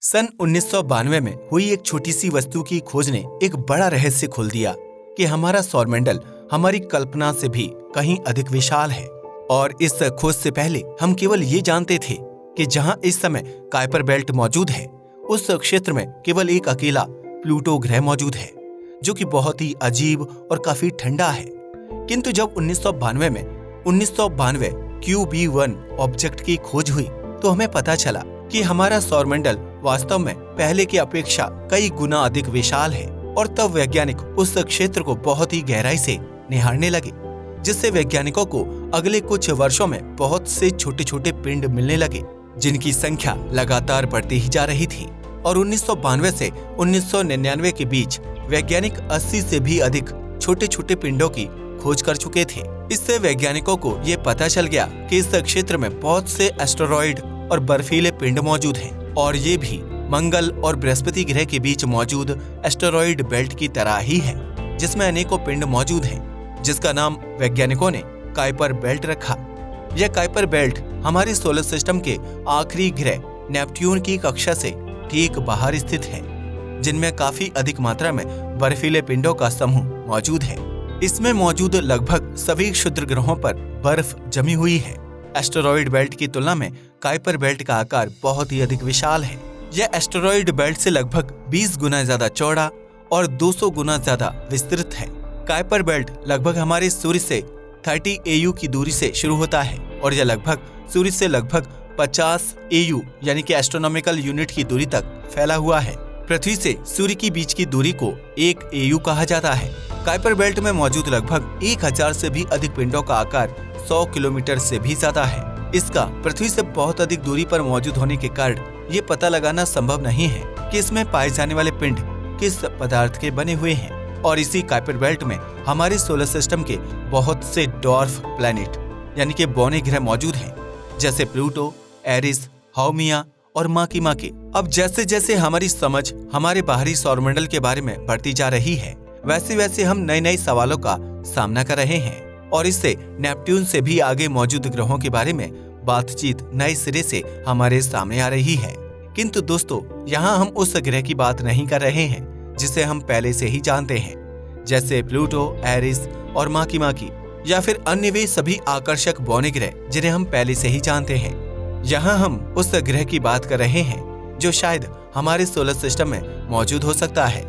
सन 1992 में हुई एक छोटी सी वस्तु की खोज ने एक बड़ा रहस्य खोल दिया कि हमारा सौरमंडल हमारी कल्पना से भी कहीं अधिक विशाल है। और इस खोज से पहले हम केवल ये जानते थे कि जहां इस समय काइपर बेल्ट मौजूद है, उस क्षेत्र में केवल एक अकेला प्लूटो ग्रह मौजूद है, जो कि बहुत ही अजीब और काफी ठंडा है। किंतु जब 1992 QB1 ऑब्जेक्ट की खोज हुई तो हमें पता चला कि हमारा सौरमंडल वास्तव में पहले की अपेक्षा कई गुना अधिक विशाल है। और तब वैज्ञानिक उस क्षेत्र को बहुत ही गहराई से निहारने लगे, जिससे वैज्ञानिकों को अगले कुछ वर्षों में बहुत से छोटे छोटे पिंड मिलने लगे, जिनकी संख्या लगातार बढ़ती ही जा रही थी। और 1992 से 1999 के बीच वैज्ञानिक 80 से भी अधिक छोटे छोटे पिंडों की खोज कर चुके थे। इससे वैज्ञानिकों को ये पता चल गया कि इस क्षेत्र में बहुत से एस्टेरॉयड और बर्फीले पिंड मौजूद हैं, और ये भी मंगल और बृहस्पति ग्रह के बीच मौजूद एस्टेरॉयड बेल्ट की तरह ही है, जिसमें अनेकों पिंड मौजूद हैं, जिसका नाम वैज्ञानिकों ने काइपर बेल्ट रखा। यह काइपर बेल्ट हमारे सोलर सिस्टम के आखिरी ग्रह नेपट्यून की कक्षा से ठीक बाहर स्थित है, जिनमें काफी अधिक मात्रा में बर्फीले पिंडों का समूह मौजूद है। इसमें मौजूद लगभग सभी क्षुद्र ग्रहों पर बर्फ जमी हुई है। एस्टेरॉयड बेल्ट की तुलना में काइपर बेल्ट का आकार बहुत ही अधिक विशाल है। यह एस्टेरॉयड बेल्ट से लगभग 20 गुना ज्यादा चौड़ा और 200 गुना ज्यादा विस्तृत है। काइपर बेल्ट लगभग हमारे सूर्य से 30 AU की दूरी से शुरू होता है, और यह लगभग सूर्य से लगभग 50 AU यानी कि एस्ट्रोनॉमिकल यूनिट की दूरी तक फैला हुआ है। पृथ्वी से सूर्य की बीच की दूरी को 1 AU कहा जाता है। काइपर बेल्ट में मौजूद लगभग 1000 से भी अधिक पिंडों का आकार 100 किलोमीटर से भी ज्यादा है। इसका पृथ्वी से बहुत अधिक दूरी पर मौजूद होने के कारण ये पता लगाना संभव नहीं है कि इसमें पाए जाने वाले पिंड किस पदार्थ के बने हुए हैं। और इसी काइपर बेल्ट में हमारे सोलर सिस्टम के बहुत से डॉर्फ प्लैनेट यानी कि बौने ग्रह मौजूद हैं, जैसे प्लूटो, एरिस, हाउमिया और माकी। अब जैसे जैसे हमारी समझ हमारे बाहरी सौरमंडल के बारे में बढ़ती जा रही है, वैसे वैसे हम नए सवालों का सामना कर रहे हैं, और इससे नेपट्यून से भी आगे मौजूद ग्रहों के बारे में बातचीत नए सिरे से हमारे सामने आ रही है। किंतु दोस्तों, यहाँ हम उस ग्रह की बात नहीं कर रहे हैं जिसे हम पहले से ही जानते हैं, जैसे प्लूटो, एरिस और माकी, या फिर अन्य वे सभी आकर्षक बौने ग्रह जिन्हें हम पहले से ही जानते हैं। यहाँ हम उस ग्रह की बात कर रहे हैं जो शायद हमारे सोलर सिस्टम में मौजूद हो सकता है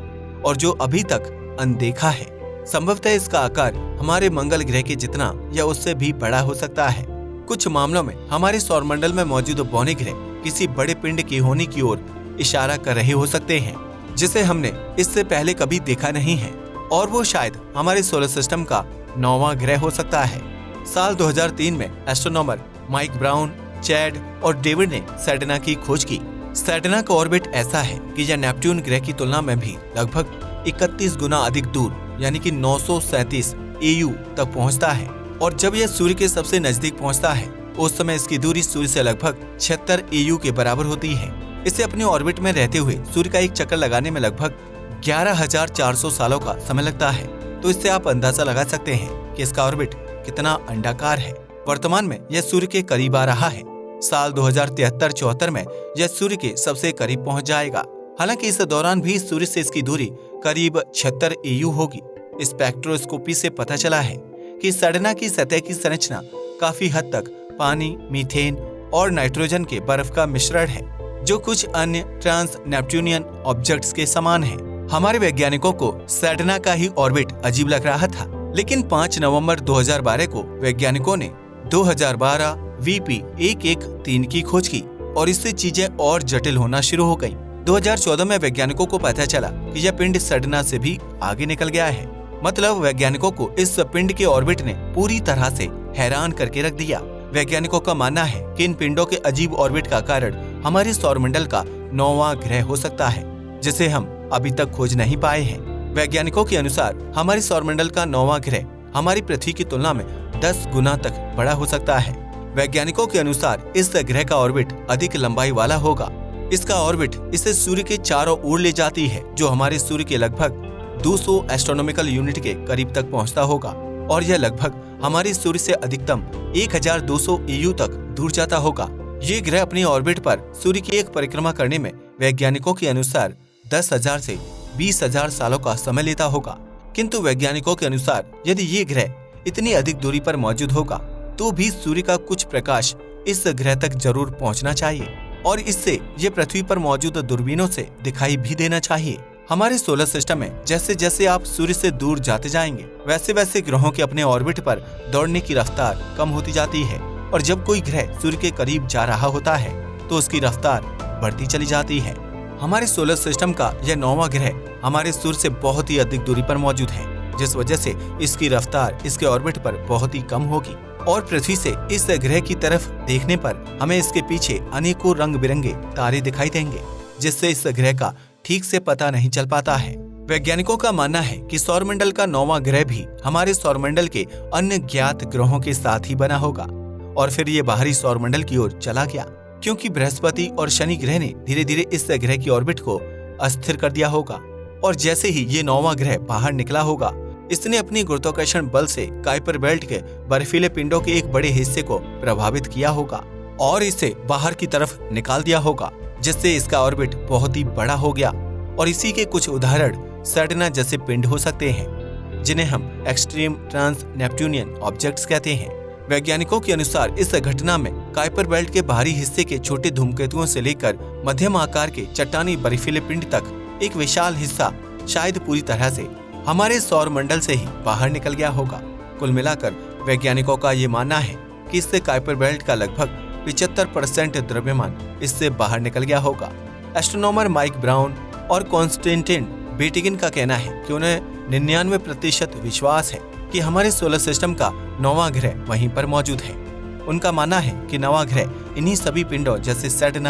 और जो अभी तक अनदेखा है। संभवतः इसका आकार हमारे मंगल ग्रह के जितना या उससे भी बड़ा हो सकता है। कुछ मामलों में हमारे सौरमंडल में मौजूद बौने ग्रह किसी बड़े पिंड के होने की ओर इशारा कर रहे हो सकते हैं, जिसे हमने इससे पहले कभी देखा नहीं है, और वो शायद हमारे सोलर सिस्टम का 9वां ग्रह हो सकता है। साल 2003 में एस्ट्रोनॉमर माइक ब्राउन, चैड और डेविड ने सैटर्ना की खोज की। सैटर्ना का ऑर्बिट ऐसा है कि यह नेपट्यून ग्रह की तुलना में भी लगभग 31 गुना अधिक दूर यानी कि 937 AU तक पहुंचता है, और जब यह सूर्य के सबसे नजदीक पहुंचता है उस समय इसकी दूरी सूर्य से लगभग 76 AU के बराबर होती है। इसे अपने ऑर्बिट में रहते हुए सूर्य का एक चक्कर लगाने में लगभग 11,400 सालों का समय लगता है। तो इससे आप अंदाजा लगा सकते हैं कि इसका ऑर्बिट कितना अंडाकार है। वर्तमान में यह सूर्य के करीब आ रहा है। साल 2073-74 में यह सूर्य के सबसे करीब पहुंच जाएगा। हालांकि इस दौरान भी सूर्य से इसकी दूरी करीब 76 AU होगी। स्पेक्ट्रोस्कोपी से पता चला है कि सैटर्ना की सतह की संरचना काफी हद तक पानी, मीथेन और नाइट्रोजन के बर्फ का मिश्रण है, जो कुछ अन्य ट्रांस नेपट्यूनियन ऑब्जेक्ट्स के समान है। हमारे वैज्ञानिकों को सैटर्ना का ही ऑर्बिट अजीब लग रहा था, लेकिन 5 नवंबर 2012 को वैज्ञानिकों ने 2012 VP113 की खोज की, और इससे चीजें और जटिल होना शुरू हो गईं। 2014 में वैज्ञानिकों को पता चला कि यह पिंड सैटर्ना से भी आगे निकल गया है। मतलब वैज्ञानिकों को इस पिंड के ऑर्बिट ने पूरी तरह से हैरान करके रख दिया। वैज्ञानिकों का मानना है कि इन पिंडों के अजीब ऑर्बिट का कारण हमारे सौरमंडल का 9वां ग्रह हो सकता है, जिसे हम अभी तक खोज नहीं पाए हैं। वैज्ञानिकों के अनुसार हमारे सौरमंडल का 9वां ग्रह हमारी पृथ्वी की तुलना में 10 गुना तक बड़ा हो सकता है। वैज्ञानिकों के अनुसार इस ग्रह का ऑर्बिट अधिक लंबाई वाला होगा। इसका ऑर्बिट इसे सूर्य के चारों ओर ले जाती है, जो हमारे सूर्य के लगभग 200 एस्ट्रोनॉमिकल यूनिट के करीब तक पहुंचता होगा, और यह लगभग हमारे सूर्य से अधिकतम 1200 AU तक दूर जाता होगा। ये ग्रह अपनी ऑर्बिट पर सूर्य की एक परिक्रमा करने में वैज्ञानिकों के अनुसार 10,000 से 20,000 सालों का समय लेता होगा। किंतु वैज्ञानिकों के अनुसार यदि ये ग्रह इतनी अधिक दूरी पर मौजूद होगा तो भी सूर्य का कुछ प्रकाश इस ग्रह तक जरूर पहुंचना चाहिए और इससे ये पृथ्वी पर मौजूद दूरबीनों से दिखाई भी देना चाहिए। हमारे सोलर सिस्टम में जैसे जैसे आप सूर्य से दूर जाते जाएंगे वैसे वैसे ग्रहों के अपने ऑर्बिट पर दौड़ने की रफ्तार कम होती जाती है और जब कोई ग्रह सूर्य के करीब जा रहा होता है तो उसकी रफ्तार बढ़ती चली जाती है। हमारे सोलर सिस्टम का यह 9वां ग्रह हमारे सूर्य से बहुत ही अधिक दूरी पर मौजूद है, जिस वजह से इसकी रफ्तार इसके ऑर्बिट पर बहुत ही कम होगी और पृथ्वी से इस ग्रह की तरफ देखने पर हमें इसके पीछे अनेकों रंग बिरंगे तारे दिखाई देंगे, जिससे इस ग्रह का ठीक से पता नहीं चल पाता है। वैज्ञानिकों का मानना है कि सौरमंडल का 9वां ग्रह भी हमारे सौरमंडल के अन्य ज्ञात ग्रहों के साथ ही बना होगा और फिर ये बाहरी सौरमंडल की ओर चला गया, क्योंकि बृहस्पति और शनि ग्रह ने धीरे धीरे इस ग्रह की ऑर्बिट को अस्थिर कर दिया होगा और जैसे ही ये 9वां ग्रह बाहर निकला होगा इसने अपनी गुरुत्वाकर्षण बल से काइपर बेल्ट के बर्फीले पिंडों के एक बड़े हिस्से को प्रभावित किया होगा और इसे बाहर की तरफ निकाल दिया होगा, जिससे इसका ऑर्बिट बहुत ही बड़ा हो गया। और इसी के कुछ उदाहरण सैटर्न जैसे पिंड हो सकते हैं, जिन्हें हम एक्सट्रीम ट्रांस नेपट्यूनियन ऑब्जेक्ट्स कहते हैं। वैज्ञानिकों के अनुसार इस घटना में काइपर बेल्ट के बाहरी हिस्से के छोटे धूमकेतुओं से लेकर मध्यम आकार के चट्टानी बर्फीले पिंड तक एक विशाल हिस्सा शायद पूरी तरह से हमारे सौर मंडल से ही बाहर निकल गया होगा। कुल मिलाकर वैज्ञानिकों का ये मानना है कि इससे काइपर बेल्ट का लगभग 75% द्रव्यमान इससे बाहर निकल गया होगा। एस्ट्रोनॉमर माइक ब्राउन और कॉन्स्टेंटिन बेटिगिन का कहना है कि उन्हें 99% विश्वास है कि हमारे सोलर सिस्टम का 9वां ग्रह वहीं पर मौजूद है। उनका मानना है कि 9वां ग्रह इन्हीं सभी पिंडों जैसे सैटर्न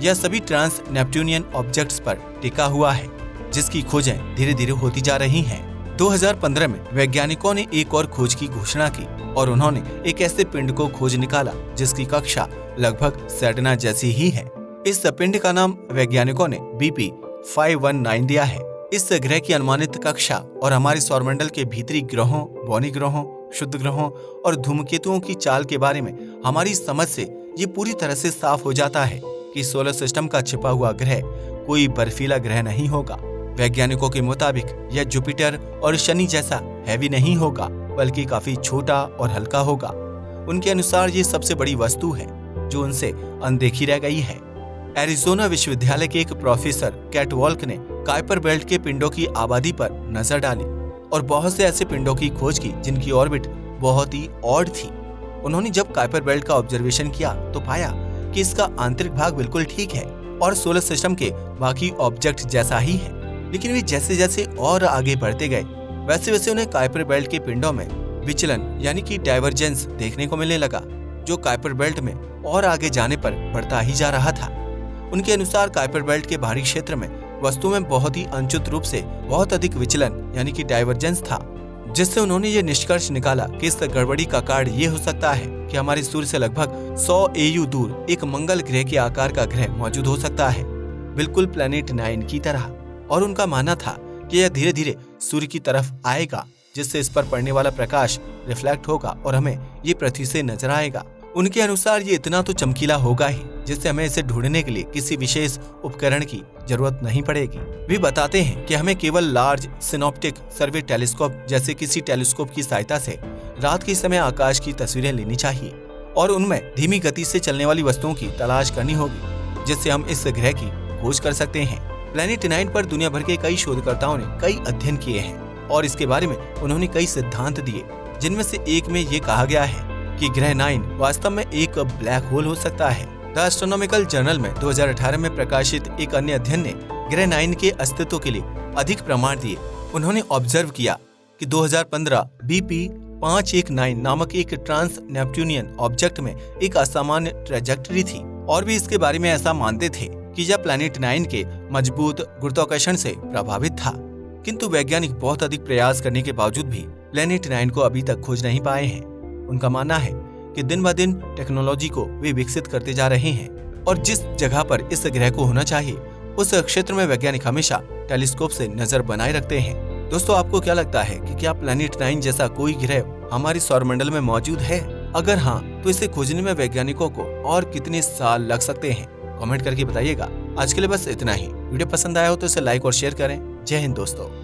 या सभी ट्रांस नेपट्यूनियन ऑब्जेक्ट्स पर टिका हुआ है, जिसकी खोजें धीरे धीरे होती जा रही हैं। 2015 में वैज्ञानिकों ने एक और खोज की घोषणा की और उन्होंने एक ऐसे पिंड को खोज निकाला जिसकी कक्षा लगभग सैटर्न जैसी ही है। इस पिंड का नाम वैज्ञानिकों ने BP519 दिया है। इस ग्रह की अनुमानित कक्षा और हमारे सौरमंडल के भीतरी ग्रहों, बौनी ग्रहों, शुद्ध ग्रहों और धूमकेतुओं की चाल के बारे में हमारी समझ से ये पूरी तरह से साफ हो जाता है कि सोलर सिस्टम का छिपा हुआ ग्रह कोई बर्फीला ग्रह नहीं होगा। वैज्ञानिकों के मुताबिक यह जुपिटर और शनि जैसा हैवी नहीं होगा, बल्कि काफी छोटा और हल्का होगा। उनके अनुसार ये सबसे बड़ी वस्तु है जो उनसे अनदेखी रह गई है। एरिजोना विश्वविद्यालय के एक प्रोफेसर कैट वॉल्क ने काइपर बेल्ट के पिंडों की आबादी पर नजर डाली और बहुत से ऐसे पिंडों की खोज की जिनकी ऑर्बिट बहुत ही ऑड थी। उन्होंने जब काइपर बेल्ट का ऑब्जर्वेशन किया तो पाया कि इसका आंतरिक भाग बिल्कुल ठीक है और सोलर सिस्टम के बाकी ऑब्जेक्ट जैसा ही है, लेकिन वे जैसे जैसे और आगे बढ़ते गए वैसे वैसे उन्हें काइपर बेल्ट के पिंडों में विचलन यानी कि डाइवर्जेंस देखने को मिलने लगा, जो काइपर बेल्ट में और आगे जाने पर बढ़ता ही जा रहा था। उनके अनुसार काइपर बेल्ट के बाहरी क्षेत्र में वस्तु में बहुत ही अनुचित रूप से बहुत अधिक विचलन यानी कि डाइवर्जेंस था, जिससे उन्होंने ये निष्कर्ष निकाला कि इस गड़बड़ी का कारण ये हो सकता है कि हमारे सूर्य से लगभग 100 AU दूर एक मंगल ग्रह के आकार का ग्रह मौजूद हो सकता है, बिल्कुल प्लैनेट 9 की तरह। और उनका मानना था कि यह धीरे धीरे सूर्य की तरफ आएगा, जिससे इस पर पड़ने वाला प्रकाश रिफ्लेक्ट होगा और हमें ये पृथ्वी से नजर आएगा। उनके अनुसार ये इतना तो चमकीला होगा ही जिससे हमें इसे ढूंढने के लिए किसी विशेष उपकरण की जरूरत नहीं पड़ेगी। वे बताते हैं कि हमें केवल लार्ज सिनॉप्टिक सर्वे टेलीस्कोप जैसे किसी टेलीस्कोप की सहायता से रात के समय आकाश की तस्वीरें लेनी चाहिए और उनमें धीमी गति से चलने वाली वस्तुओं की तलाश करनी होगी, जिससे हम इस ग्रह की खोज कर सकते हैं। प्लैनेट 9 पर दुनिया भर के कई शोधकर्ताओं ने कई अध्ययन किए हैं और इसके बारे में उन्होंने कई सिद्धांत दिए, जिनमें से एक में ये कहा गया है कि ग्रह 9 वास्तव में एक ब्लैक होल हो सकता है। द एस्ट्रोनॉमिकल जर्नल में 2018 में प्रकाशित एक अन्य अध्ययन ने ग्रह 9 के अस्तित्व के लिए अधिक प्रमाण दिए। उन्होंने ऑब्जर्व किया कि 2015 BP519 नामक एक ट्रांस नेपट्यूनियन ऑब्जेक्ट में एक असामान्य ट्रेजेक्टरी थी और भी इसके बारे में ऐसा मानते थे कि यह प्लैनेट 9 के मजबूत गुरुत्वाकर्षण से प्रभावित था। किंतु वैज्ञानिक बहुत अधिक प्रयास करने के बावजूद भी प्लैनेट 9 को अभी तक खोज नहीं पाए हैं। उनका मानना है कि दिन ब दिन टेक्नोलॉजी को वे विकसित करते जा रहे हैं और जिस जगह पर इस ग्रह को होना चाहिए उस क्षेत्र में वैज्ञानिक हमेशा टेलीस्कोप से नजर बनाए रखते हैं। दोस्तों, आपको क्या लगता है कि क्या प्लैनेट 9 जैसा कोई ग्रह हमारे सौरमंडल में मौजूद है? अगर हाँ, तो इसे खोजने में वैज्ञानिकों को और कितने साल लग सकते हैं? कमेंट करके बताइएगा। आज के लिए बस इतना ही। वीडियो पसंद आया हो तो इसे लाइक और शेयर करें। जय हिंद दोस्तों।